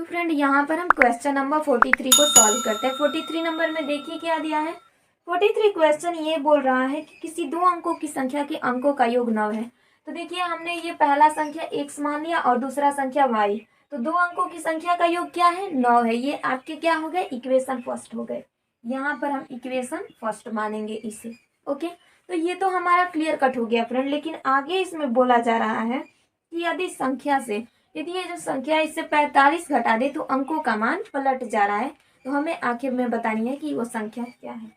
तो फ्रेंड यहाँ पर हम क्वेश्चन नंबर 43 को सॉल्व करते हैं। 43 नंबर में देखिए क्या दिया है। 43 क्वेश्चन ये बोल रहा है कि किसी दो अंकों की संख्या के अंकों का योग 9 है। तो देखिए हमने ये पहला संख्या x मान लिया और दूसरा संख्या y। तो दो अंकों की संख्या का योग क्या है, 9 है। ये आपके क्या हो गए, इक्वेशन फर्स्ट हो गए। यहाँ पर हम इक्वेशन फर्स्ट मानेंगे इसे। ओके, तो ये तो हमारा क्लियर कट हो गया फ्रेंड। लेकिन आगे इसमें बोला जा रहा है कि यदि ये जो संख्या इससे 45 घटा दे तो अंकों का मान पलट जा रहा है। तो हमें आखिर में बतानी है कि वो संख्या क्या है।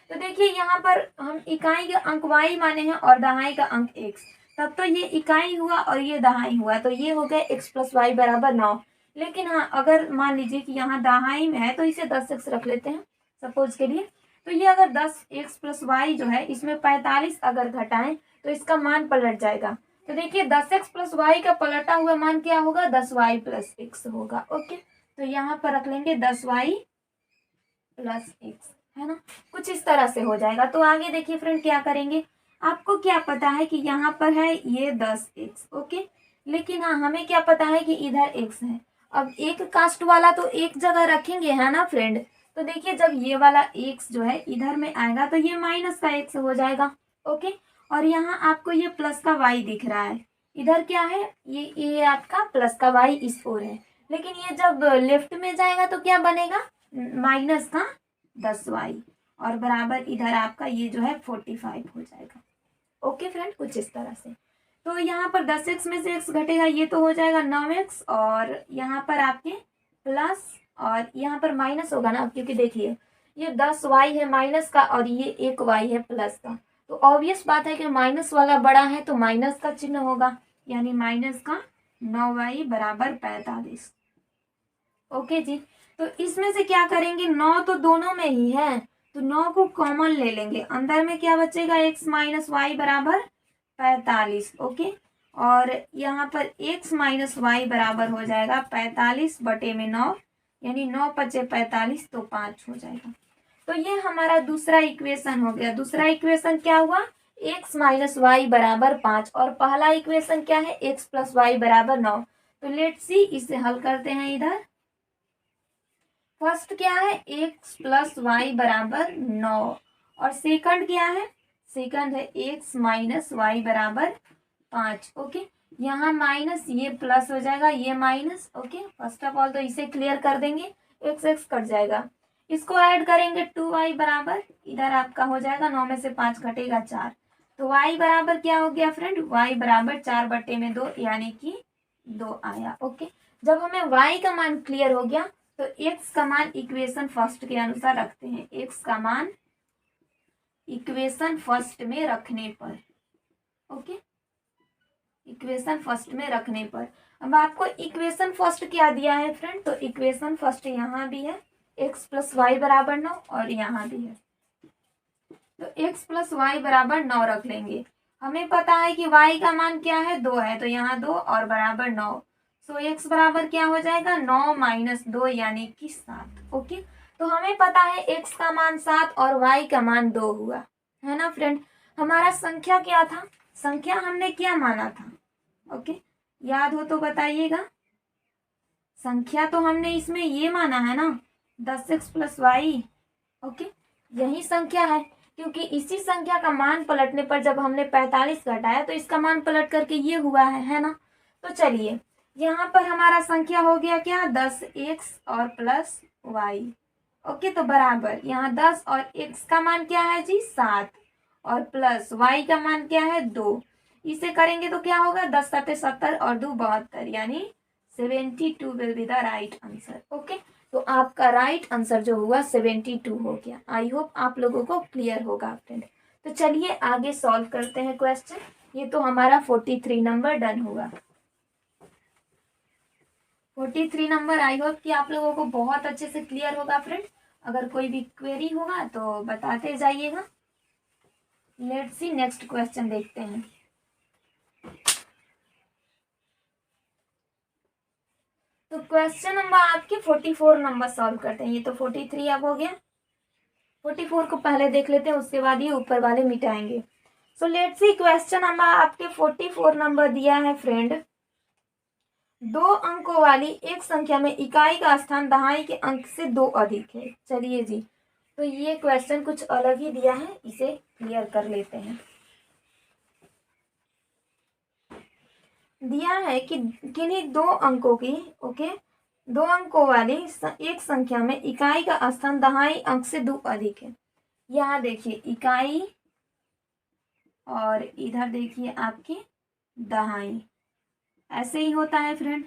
तो देखिए यहाँ पर हम इकाई का अंक y माने हैं और दहाई का अंक x। तब तो ये इकाई हुआ और ये दहाई हुआ, तो ये हो गए x प्लस वाई बराबर 9। लेकिन हाँ, अगर मान लीजिए कि यहाँ दहाई में है तो इसे 10x रख लेते हैं सपोज के लिए। तो ये अगर 10x प्लस वाई जो है इसमें 45 अगर घटाएं तो इसका मान पलट जाएगा। तो देखिए 10x प्लस वाई का पलटा हुआ मान क्या होगा, 10y प्लस x होगा। ओके, तो यहाँ पर रख लेंगे 10y प्लस x, है ना। कुछ इस तरह से हो जाएगा। तो आगे देखिए फ्रेंड क्या करेंगे। आपको क्या पता है कि यहाँ पर है ये 10x। ओके, लेकिन हाँ हमें क्या पता है कि इधर x है। अब एक कास्ट वाला तो एक जगह रखेंगे, है ना फ्रेंड। तो देखिए जब ये वाला x जो है इधर में आएगा तो ये माइनस का x हो जाएगा। ओके, और यहाँ आपको ये प्लस का y दिख रहा है। इधर क्या है, ये आपका प्लस का y इस ओर है। लेकिन ये जब लेफ्ट में जाएगा तो क्या बनेगा, माइनस का 10y और बराबर इधर आपका ये जो है 45 हो जाएगा। ओके फ्रेंड, कुछ इस तरह से। तो यहाँ पर 10x में से x घटेगा, ये तो हो जाएगा 9x और यहाँ पर आपके प्लस और यहाँ पर माइनस होगा ना, क्योंकि देखिए ये 10y है माइनस का और ये एक y है प्लस का। तो ऑब्वियस बात है कि माइनस वाला बड़ा है तो माइनस का चिन्ह होगा, यानी माइनस का 9y बराबर 45। ओके जी, तो इसमें से क्या करेंगे, 9 तो दोनों में ही है तो 9 को कॉमन ले लेंगे। अंदर में क्या बचेगा, x माइनस वाई बराबर 45। ओके, और यहाँ पर x माइनस वाई बराबर हो जाएगा 45 बटे में 9, यानी 9 पचे 45 तो 5 हो जाएगा। तो ये हमारा दूसरा इक्वेशन हो गया। दूसरा इक्वेशन क्या हुआ, x माइनस वाई बराबर 5 और पहला इक्वेशन क्या है, x प्लस वाई बराबर 9। तो लेट्स सी, इसे हल करते हैं। इधर फर्स्ट क्या है, x प्लस वाई बराबर 9 और सेकंड क्या है, सेकंड है x माइनस वाई बराबर 5। ओके, यहाँ माइनस ये प्लस हो जाएगा, ये minus. Okay, first of all तो इसे क्लियर कर देंगे, x कट जाएगा। इसको ऐड करेंगे 2y बराबर, इधर आपका हो जाएगा 9 में से 5 घटेगा 4। तो y बराबर क्या हो गया फ्रेंड, y बराबर 4 बटे में 2 यानी कि 2 आया। ओके, जब हमें y का मान क्लियर हो गया तो x का मान इक्वेशन फर्स्ट के अनुसार रखते हैं। x का मान इक्वेशन फर्स्ट में रखने पर, ओके, इक्वेशन फर्स्ट में रखने पर। अब आपको इक्वेशन फर्स्ट क्या दिया है फ्रेंड, तो इक्वेशन फर्स्ट यहाँ भी है x प्लस वाई बराबर 9 और यहाँ भी है। तो x प्लस वाई बराबर 9 रख लेंगे। हमें पता है कि y का मान क्या है, 2 है, तो यहाँ 2 और बराबर 9। सो x बराबर क्या हो जाएगा, 9 माइनस 2 यानी कि 7। ओके, तो हमें पता है x का मान 7 और y का मान 2 हुआ, है ना फ्रेंड। हमारा संख्या क्या था, संख्या हमने क्या माना था, ओके, याद हो तो बताइएगा। संख्या तो हमने इसमें ये माना है ना, 10x प्लस वाई। ओके, यही संख्या है, क्योंकि इसी संख्या का मान पलटने पर जब हमने 45 घटाया तो इसका मान पलट करके ये हुआ है ना। तो चलिए यहाँ पर हमारा संख्या हो गया क्या, 10x और प्लस वाई। ओके, तो बराबर यहाँ 10 और x का मान क्या है जी, 7 और प्लस y का मान क्या है, 2। इसे करेंगे तो क्या होगा, 10 7 70 और 2 72, यानी 72 will be the right answer. Okay, तो आपका राइट आंसर जो हुआ 72 हो गया। आई होप आप लोगों को क्लियर होगा फ्रेंड। तो चलिए आगे सॉल्व करते हैं क्वेश्चन। ये तो हमारा 43 नंबर डन हुआ। 43 नंबर आई होप कि आप लोगों को बहुत अच्छे से क्लियर होगा फ्रेंड। अगर कोई भी क्वेरी होगा तो बताते जाइएगा। लेट्स सी नेक्स्ट क्वेश्चन देखते हैं। तो क्वेश्चन नंबर आपके 44 नंबर सॉल्व करते हैं। ये तो 43 अब हो गया, 44 को पहले देख लेते हैं, उसके बाद ये ऊपर वाले मिटाएंगे। So let's see question number आपके 44 नंबर दिया है फ्रेंड। दो अंकों वाली एक संख्या में इकाई का स्थान दहाई के अंक से 2 अधिक है। चलिए जी, तो ये क्वेश्चन कुछ अलग ही दिया है, इसे क्लियर कर लेते हैं। दिया है कि किन्हीं दो अंकों की दो अंकों वाली एक संख्या में इकाई का स्थान दहाई अंक से 2 अधिक है। यहाँ देखिए इकाई और इधर देखिए आपकी दहाई, ऐसे ही होता है फ्रेंड।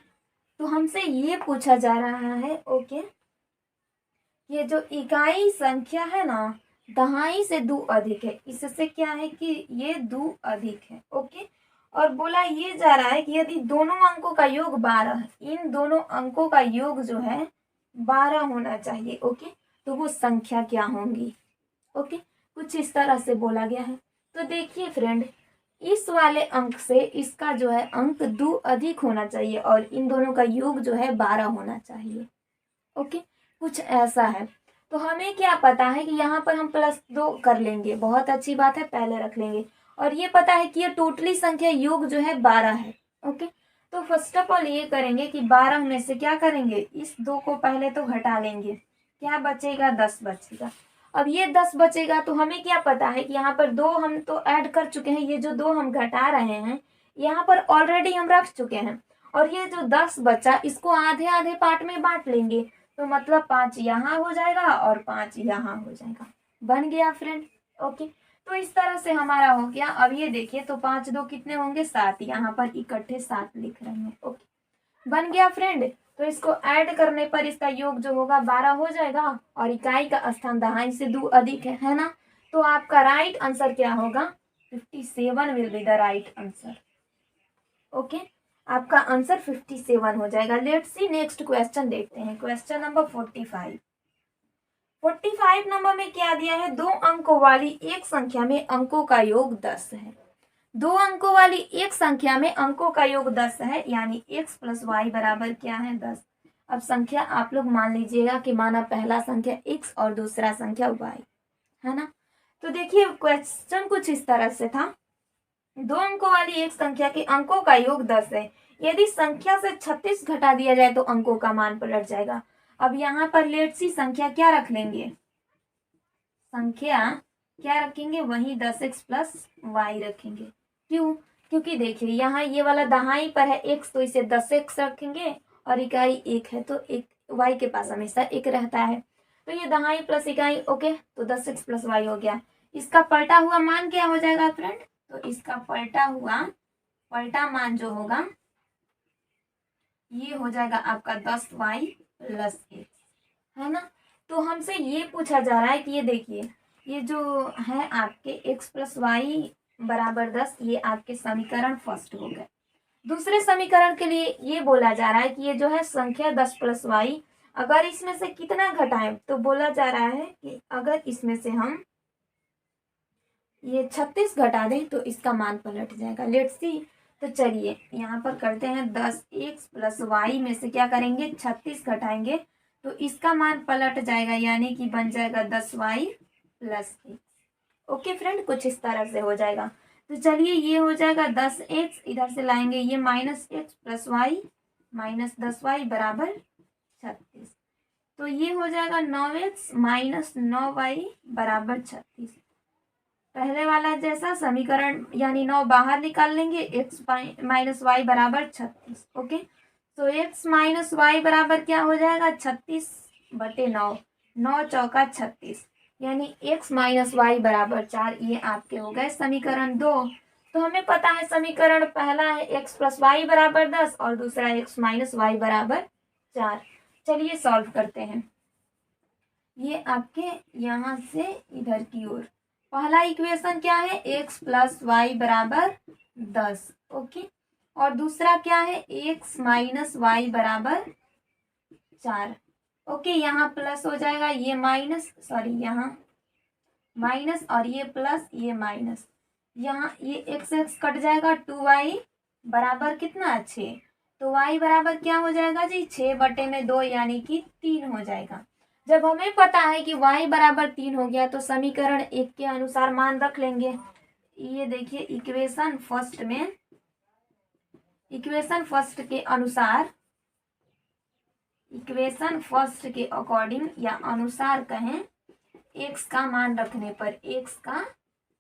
तो हमसे ये पूछा जा रहा है ये जो इकाई संख्या है ना दहाई से 2 अधिक है, इससे क्या है कि ये 2 अधिक है। और बोला ये जा रहा है कि यदि दोनों अंकों का योग 12 है, इन दोनों अंकों का योग जो है 12 होना चाहिए। तो वो संख्या क्या होंगी। कुछ इस तरह से बोला गया है। तो देखिए फ्रेंड, इस वाले अंक से इसका जो है अंक 2 अधिक होना चाहिए और इन दोनों का योग जो है 12 होना चाहिए। कुछ ऐसा है। तो हमें क्या पता है कि यहाँ पर हम +2 कर लेंगे, बहुत अच्छी बात है, पहले रख लेंगे। और ये पता है कि ये टोटली संख्या योग जो है 12 है। तो फर्स्ट ऑफ ऑल ये करेंगे कि 12 में से क्या करेंगे, इस 2 को पहले तो घटा लेंगे, क्या बचेगा, 10 बचेगा। अब ये 10 बचेगा तो हमें क्या पता है कि यहाँ पर 2 हम तो ऐड कर चुके हैं, ये जो 2 हम घटा रहे हैं यहाँ पर ऑलरेडी हम रख चुके हैं। और ये जो 10 बचा इसको आधे आधे पार्ट में बांट लेंगे, तो मतलब 5 यहाँ हो जाएगा और 5 यहाँ हो जाएगा। बन गया फ्रेंड। तो इस तरह से हमारा हो गया। अब ये देखिए, तो 5 2 कितने होंगे, 7, यहाँ पर इकट्ठे 7 लिख रहे हैं। बन गया फ्रेंड। तो इसको ऐड करने पर इसका योग जो होगा 12 हो जाएगा और इकाई का स्थान दहाई से 2 अधिक है ना। तो आपका राइट आंसर क्या होगा, 57 will be the right answer. आपका आंसर 57 हो जाएगा। लेट्स सी नेक्स्ट क्वेश्चन देखते हैं। क्वेश्चन नंबर 45 नंबर में क्या दिया है, 2 अंकों वाली एक संख्या में अंकों का योग 10 है। 2 अंकों वाली एक संख्या में अंकों का योग 10 है, यानी x + y बराबर क्या है, 10। अब संख्या आप लोग मान लीजिएगा कि माना पहला संख्या x और दूसरा संख्या y है ना। तो देखिए क्वेश्चन कुछ इस तरह से था, 2 अंकों वाली एक संख्या के अंकों का योग 10 है। यदि संख्या से 36 घटा दिया जाए तो अंकों का मान पलट जाएगा। अब यहाँ पर लेट्स सी संख्या क्या रख लेंगे, संख्या क्या रखेंगे, वही 10x + y रखेंगे। क्यों, क्योंकि देखिए यहाँ ये वाला दहाई पर है x, तो इसे 10x रखेंगे और इकाई 1 है तो एक y के पास हमेशा 1 रहता है, तो ये दहाई प्लस इकाई। तो 10x + y हो गया। इसका पलटा हुआ मान क्या हो जाएगा फ्रेंड, तो इसका पलटा मान जो होगा ये हो जाएगा आपका 10y + x है ना। तो हमसे ये पूछा जा रहा है कि ये देखिए ये जो है आपके x + y बराबर 10, ये आपके समीकरण फर्स्ट हो गए। दूसरे समीकरण के लिए ये बोला जा रहा है कि ये जो है संख्या 10 + y, अगर इसमें से कितना घटाएं, तो बोला जा रहा है कि अगर इसमें से हम ये 36 घटा दें तो इसका मान पलट जाएगा। Let's see. तो चलिए यहाँ पर करते हैं, 10x + y में से क्या करेंगे, 36 घटाएंगे तो इसका मान पलट जाएगा, यानी कि बन जाएगा 10y + x। फ्रेंड, कुछ इस तरह से हो जाएगा। तो चलिए ये हो जाएगा 10x, इधर से लाएंगे ये -x + y -10y बराबर 36। तो ये हो जाएगा 9x - 9y बराबर 36। पहले वाला जैसा समीकरण यानी 9 बाहर निकाल लेंगे, x - y बराबर 36। तो x - y बराबर क्या हो जाएगा, 36/9, 9 चौका 36, यानी x - y बराबर 4। ये आपके हो गए समीकरण 2। तो हमें पता है समीकरण पहला है x + y बराबर 10 और दूसरा x - y बराबर 4। चलिए सॉल्व करते हैं। ये आपके यहाँ से इधर की ओर पहला इक्वेशन क्या है, x + y बराबर 10। और दूसरा क्या है, x - y बराबर 4। यहाँ प्लस हो जाएगा, ये माइनस, यहाँ माइनस और ये प्लस ये माइनस, यहाँ ये x कट जाएगा, 2y बराबर कितना, 6। तो y बराबर क्या हो जाएगा जी, 6/2 यानी कि 3 हो जाएगा। जब हमें पता है कि y बराबर 3 हो गया तो समीकरण 1 के अनुसार मान रख लेंगे। ये देखिए इक्वेशन फर्स्ट में इक्वेशन फर्स्ट के अनुसार, इक्वेशन फर्स्ट के अकॉर्डिंग या अनुसार कहें, एक्स का मान रखने पर, एक्स का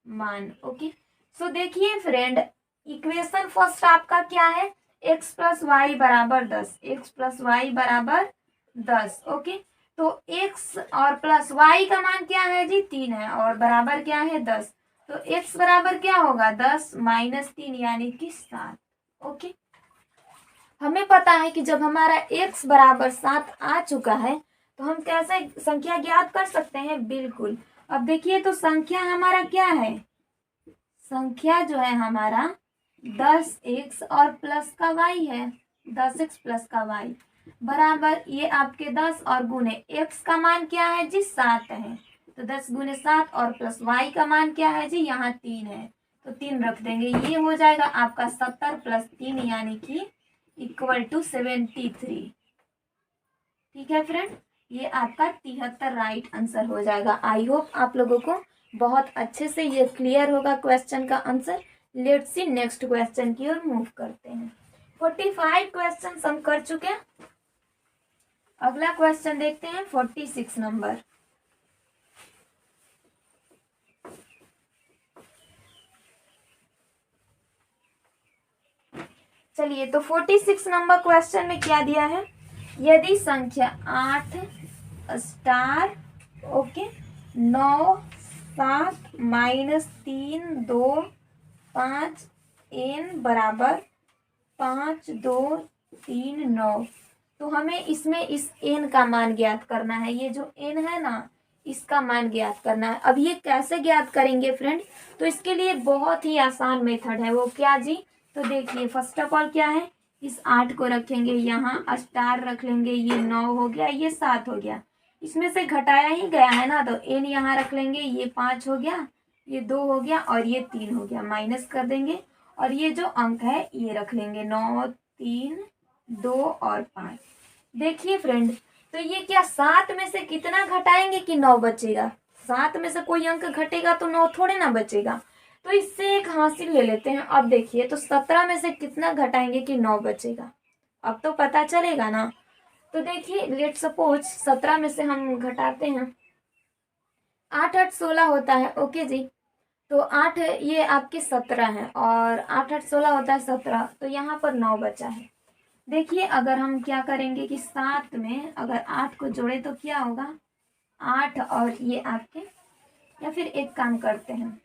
मान। ओके, सो देखिए फ्रेंड, इक्वेशन फर्स्ट आपका क्या है, एक्स प्लस वाई बराबर 10, एक्स प्लस वाई बराबर 10। ओके, तो एक्स और प्लस वाई का मान क्या है जी, 3 है, और बराबर क्या है 10। तो एक्स बराबर क्या होगा, 10 माइनस 3 यानी कि 7। ओके, हमें पता है कि जब हमारा x बराबर 7 आ चुका है तो हम कैसे संख्या ज्ञात कर सकते हैं, बिल्कुल। अब देखिए तो संख्या हमारा क्या है, संख्या जो है हमारा 10x और प्लस का y है, 10x प्लस का y बराबर ये आपके 10 और गुने x का मान क्या है जी, 7 है, तो 10 गुने 7 और प्लस y का मान क्या है जी, यहाँ 3 है, तो 3 रख देंगे, ये हो जाएगा आपका 70 प्लस 3 यानी कि इक्वल टू 73। ठीक है फ्रेंड, ये आपका 73 राइट आंसर हो जाएगा। आई होप आप लोगों को बहुत अच्छे से ये क्लियर होगा क्वेश्चन का answer. Let's see next question की ओर मूव करते हैं। 45 क्वेश्चन हम कर चुके हैं। अगला क्वेश्चन देखते हैं 46 नंबर। चलिए, तो 46 नंबर क्वेश्चन में क्या दिया है, यदि संख्या 8 स्टार, ओके, 9 7 माइनस 3 2 5 n बराबर 5 2 3 9, तो हमें इसमें इस n का मान ज्ञात करना है। ये जो n है ना, इसका मान ज्ञात करना है। अब ये कैसे ज्ञात करेंगे फ्रेंड, तो इसके लिए बहुत ही आसान मेथड है, वो क्या जी, तो देखिए फर्स्ट ऑफ ऑल क्या है, इस 8 को रखेंगे यहाँ, स्टार रख लेंगे, ये 9 हो गया, ये 7 हो गया, इसमें से घटाया ही गया है ना, तो n यहाँ रख लेंगे, ये 5 हो गया, ये 2 हो गया और ये 3 हो गया, माइनस कर देंगे, और ये जो अंक है ये रख लेंगे, 9 3 2 और 5। देखिए फ्रेंड, तो ये क्या 7 में से कितना घटाएंगे कि 9 बचेगा, 7 में से कोई अंक घटेगा तो 9 थोड़े ना बचेगा, तो इससे एक हासिल ले लेते हैं। अब देखिए, तो 17 में से कितना घटाएंगे कि 9 बचेगा, अब तो पता चलेगा ना। तो देखिए लेट सपोज 17 में से हम घटाते हैं, 8 8 16 होता है, ओके जी, तो 8 ये आपके 17 है, और 8 8 16 होता है 17, तो यहाँ पर 9 बचा है। देखिए अगर हम क्या करेंगे कि 7 में अगर 8 को जोड़े तो क्या होगा, 8 और ये आपके, या फिर एक काम करते हैं,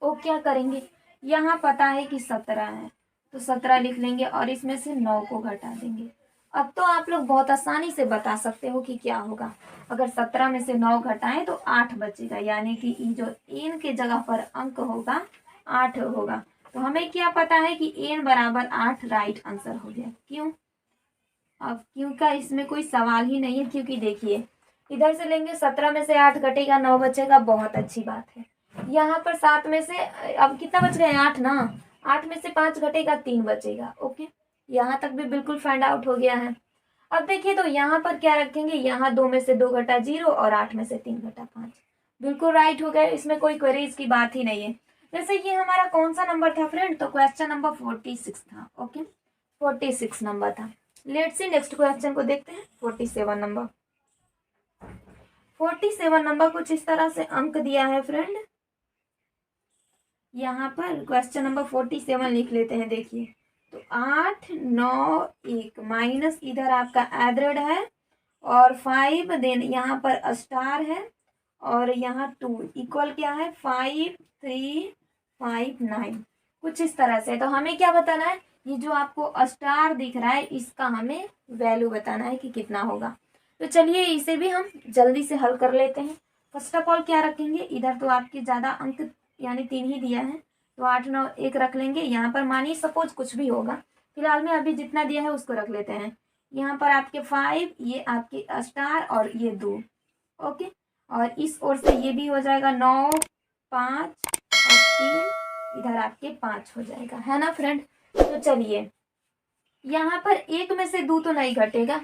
वो क्या करेंगे, यहाँ पता है कि 17 है, तो 17 लिख लेंगे और इसमें से 9 को घटा देंगे। अब तो आप लोग बहुत आसानी से बता सकते हो कि क्या होगा, अगर 17 में से 9 घटाएं तो 8 बचेगा, यानी कि जो n के जगह पर अंक होगा 8 होगा। तो हमें क्या पता है कि n बराबर 8 राइट आंसर हो गया। क्यों, अब क्यों का इसमें कोई सवाल ही नहीं है, क्योंकि देखिए इधर से लेंगे 17 में से 8 घटेगा 9 बचेगा, बहुत अच्छी बात है। यहाँ पर 7 में से अब कितना बच गए, 8 ना, 8 में से 5 घटेगा 3 बचेगा। ओके, यहाँ तक भी बिल्कुल फाइंड आउट हो गया है। अब देखिए तो यहाँ पर क्या रखेंगे, यहाँ 2 में से 2 घटा 0 और 8 में से 3 घटा 5, बिल्कुल राइट हो गया, इसमें कोई क्वेरीज की बात ही नहीं है। जैसे ये हमारा कौन सा नंबर था फ्रेंड, तो क्वेश्चन नंबर 46 था। ओके, 46 नंबर था। लेट्स सी नेक्स्ट क्वेश्चन को देखते हैं, 47 नंबर। 47 नंबर कुछ इस तरह से अंक दिया है फ्रेंड, यहाँ पर क्वेश्चन नंबर 47 लिख लेते हैं। देखिए तो 8 9 1 माइनस इधर आपका एड्रेड है, और 5 देन यहाँ पर स्टार है, और यहाँ 2 इक्वल क्या है 5 3 5 9, कुछ इस तरह से। तो हमें क्या बताना है, ये जो आपको स्टार दिख रहा है इसका हमें वैल्यू बताना है कि कितना होगा। तो चलिए इसे भी हम जल्दी से हल कर लेते हैं। फर्स्ट ऑफ ऑल क्या रखेंगे, इधर तो आपके ज़्यादा अंक यानी 3 ही दिया है, तो 8 9 1 रख लेंगे। यहाँ पर मानिए सपोज कुछ भी होगा, फिलहाल में अभी जितना दिया है उसको रख लेते हैं। यहाँ पर आपके 5, ये आपके स्टार और ये 2, ओके, और इस ओर से ये भी हो जाएगा 9 5 और 3, इधर आपके 5 हो जाएगा, है ना फ्रेंड। तो चलिए यहाँ पर 1 में से 2 तो नहीं घटेगा,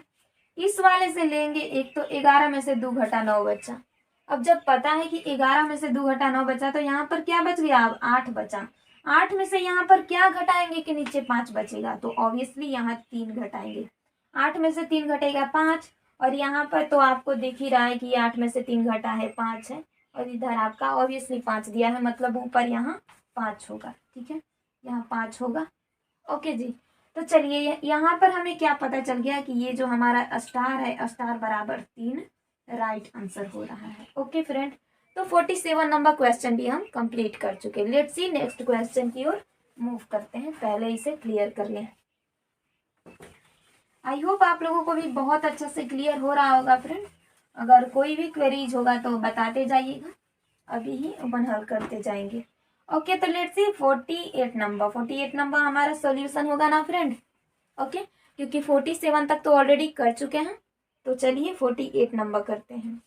इस वाले से लेंगे एक, तो 11 में से 2 घटा 9 बचा। अब जब पता है कि 11 में से 2 घटा 9 बचा, तो यहाँ पर क्या बच गया, अब 8 बचा। 8 में से यहाँ पर क्या घटाएंगे कि नीचे 5 बचेगा, तो ऑब्वियसली यहाँ 3 घटाएंगे। 8 में से 3 घटेगा 5, और यहाँ पर तो आपको दिख ही रहा है कि 8 में से 3 घटा है 5 है, और इधर आपका ऑब्वियसली 5 दिया है, मतलब ऊपर यहाँ 5 होगा। ठीक है, यहाँ 5 होगा। ओके जी, तो चलिए यहाँ पर हमें क्या पता चल गया कि ये जो हमारा स्टार है, स्टार बराबर 3 राइट आंसर हो रहा है। ओके फ्रेंड, तो 47 नंबर क्वेश्चन भी हम कंप्लीट कर चुके। लेट्स सी नेक्स्ट क्वेश्चन की ओर मूव करते हैं, पहले इसे क्लियर कर लें। आई होप आप लोगों को भी बहुत अच्छा से क्लियर हो रहा होगा फ्रेंड। अगर कोई भी क्वेरीज होगा तो बताते जाइएगा, अभी ही अपन हल करते जाएंगे। ओके, तो लेट्स सी 48 नंबर हमारा सॉल्यूशन होगा ना फ्रेंड। ओके, क्योंकि 47 तक तो ऑलरेडी कर चुके हैं, तो चलिए 48 नंबर करते हैं।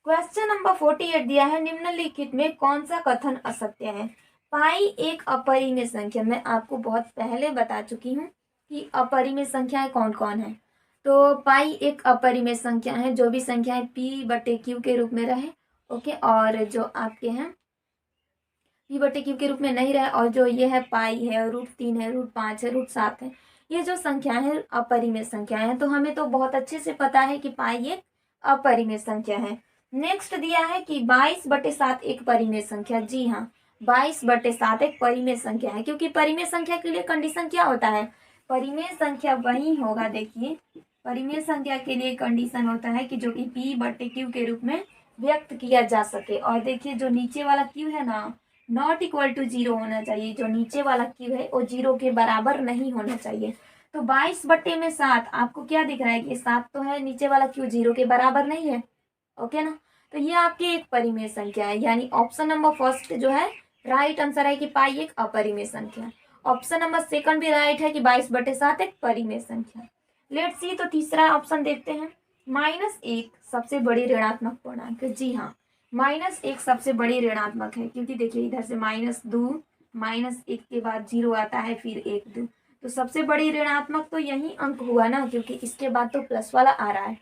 क्वेश्चन नंबर 48 दिया है, निम्नलिखित में कौन सा कथन असत्य है। पाई एक अपरिमेय संख्या, मैं आपको बहुत पहले बता चुकी हूँ कि अपरिमेय संख्याएं कौन कौन है। तो पाई एक अपरिमेय संख्या है, जो भी संख्याएं p/q के रूप में रहे। ओके, और जो आपके हैं p/q के रूप में नहीं रहे, और जो ये है पाई है, √3 है, √5 है, √7 है, ये जो संख्याएं हैं अपरिमेय संख्याएं हैं। तो हमें तो बहुत अच्छे से पता है कि पाई एक अपरिमेय संख्या है। नेक्स्ट दिया है कि 22/7 एक परिमेय संख्या। जी हाँ, 22/7 एक परिमेय संख्या है, क्योंकि परिमेय संख्या के लिए कंडीशन क्या होता है, परिमेय संख्या वही होगा। देखिए, परिमेय संख्या के लिए कंडीशन होता है कि जो कि p/q के रूप में व्यक्त किया जा सके। और देखिए, जो नीचे वाला q है ना, नॉट इक्वल टू 0 होना चाहिए। जो नीचे वाला q है वो 0 के बराबर नहीं होना चाहिए। तो 22/7 आपको क्या दिख रहा है कि 7 तो है, नीचे वाला q 0 के बराबर नहीं है। ओके ना, तो ये आपकी एक परिमेय संख्या है, यानी ऑप्शन नंबर फर्स्ट जो है राइट आंसर है कि पाई एक अपरिमेय संख्या। ऑप्शन नंबर सेकंड भी राइट है कि 22/7 एक परिमेय संख्या। लेट्स सी, तो तीसरा ऑप्शन देखते हैं। -1 सबसे बड़ी ऋणात्मक पूर्णांक। जी हाँ, -1 सबसे बड़ी ऋणात्मक है, क्योंकि देखिए इधर से -2, -1 के बाद 0 आता है, फिर 1 2, तो सबसे बड़ी ऋणात्मक तो यही अंक हुआ ना, क्योंकि इसके बाद तो प्लस वाला आ रहा है।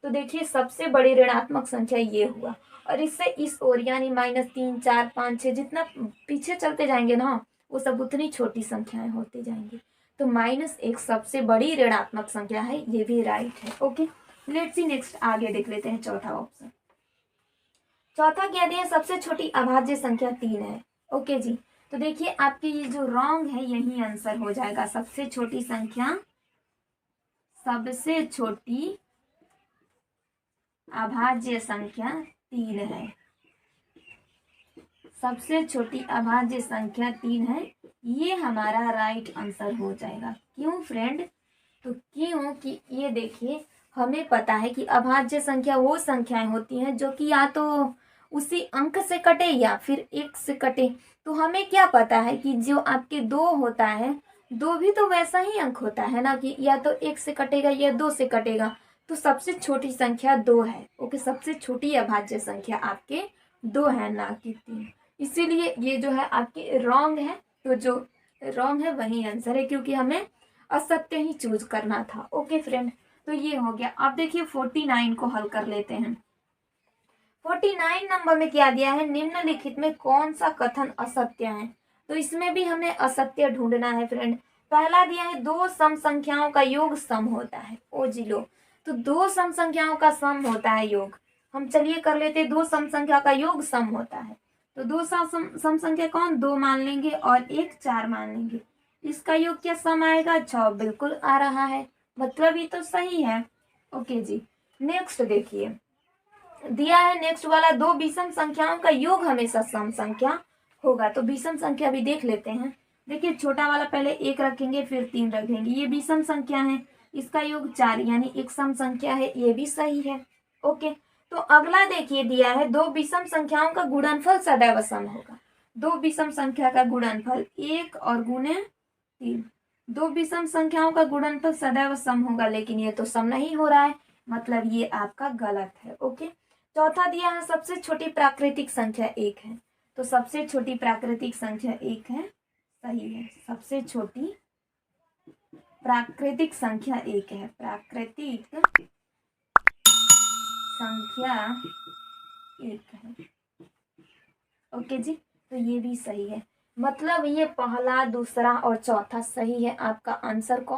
तो देखिए सबसे बड़ी ऋणात्मक संख्या ये हुआ, और इससे इस ओर यानी -3 4 5 6 जितना पीछे चलते जाएंगे ना, वो सब उतनी छोटी संख्याएं होती जाएंगी। तो -1 सबसे बड़ी ऋणात्मक संख्या है, ये भी राइट है। ओके, लेट्स सी नेक्स्ट आगे देख लेते हैं। चौथा ऑप्शन, चौथा क्या दिया, सबसे छोटी अभाज्य संख्या 3 है। ओके जी, तो देखिए आपकी ये जो रॉन्ग है यही आंसर हो जाएगा। सबसे छोटी संख्या, सबसे छोटी अभाज्य संख्या 3 है। सबसे छोटी अभाज्य संख्या 3 है, ये हमारा राइट आंसर हो जाएगा। क्यों फ्रेंड, तो क्यों कि ये देखिए हमें पता है कि अभाज्य संख्या वो संख्याएं होती हैं जो कि या तो उसी अंक से कटे या फिर 1 से कटे। तो हमें क्या पता है कि जो आपके 2 होता है, 2 भी तो वैसा ही अंक होता है ना, कि या तो 1 से कटेगा या 2 से कटेगा। तो सबसे छोटी संख्या 2 है। ओके, सबसे छोटी अभाज्य संख्या आपके 2 है, ना कि 3। इसीलिए ये जो है आपकी रॉन्ग है। तो जो रॉन्ग है वही आंसर है, क्योंकि हमें असत्य ही चूज करना था। ओके फ्रेंड, तो ये हो गया। अब देखिए 49 को हल कर लेते हैं। 49 नंबर में क्या दिया है, निम्नलिखित में कौन सा कथन असत्य है। तो इसमें भी हमें असत्य ढूंढना है फ्रेंड। पहला दिया है, दो सम संख्याओं का योग सम होता है। ओ जी लो, तो दो सम संख्याओं का सम होता है योग। हम चलिए कर लेते हैं, दो सम संख्या का योग सम होता है। तो दो सम संख्या कौन, 2 मान लेंगे और 1 4 मान लेंगे। इसका योग क्या सम आएगा, 6। बिल्कुल आ रहा है, मतलब ये तो सही है। ओके जी, नेक्स्ट देखिए दिया है, नेक्स्ट वाला, दो विषम संख्याओं का योग हमेशा सम संख्या होगा। तो विषम संख्या भी देख लेते हैं। देखिए छोटा वाला पहले 1 रखेंगे, फिर 3 रखेंगे, ये विषम संख्या है, इसका योग 4 यानी एक सम संख्या है, ये भी सही है। ओके, तो अगला देखिए दिया है, दो विषम संख्याओं का गुणनफल सदैव सम होगा। दो विषम संख्या का गुणनफल 1 और गुणे 3, दो विषम संख्याओं का गुणनफल सदैव सम होगा, लेकिन ये तो सम नहीं हो रहा है, मतलब ये आपका गलत है। ओके, चौथा दिया है, सबसे छोटी प्राकृतिक संख्या 1 है। तो सबसे छोटी प्राकृतिक संख्या 1 है, सही है। सबसे छोटी प्राकृतिक संख्या 1 है, प्राकृतिक संख्या 1 है। ओके जी, तो ये भी सही है। मतलब ये पहला, दूसरा और चौथा सही है। आपका आंसर कौन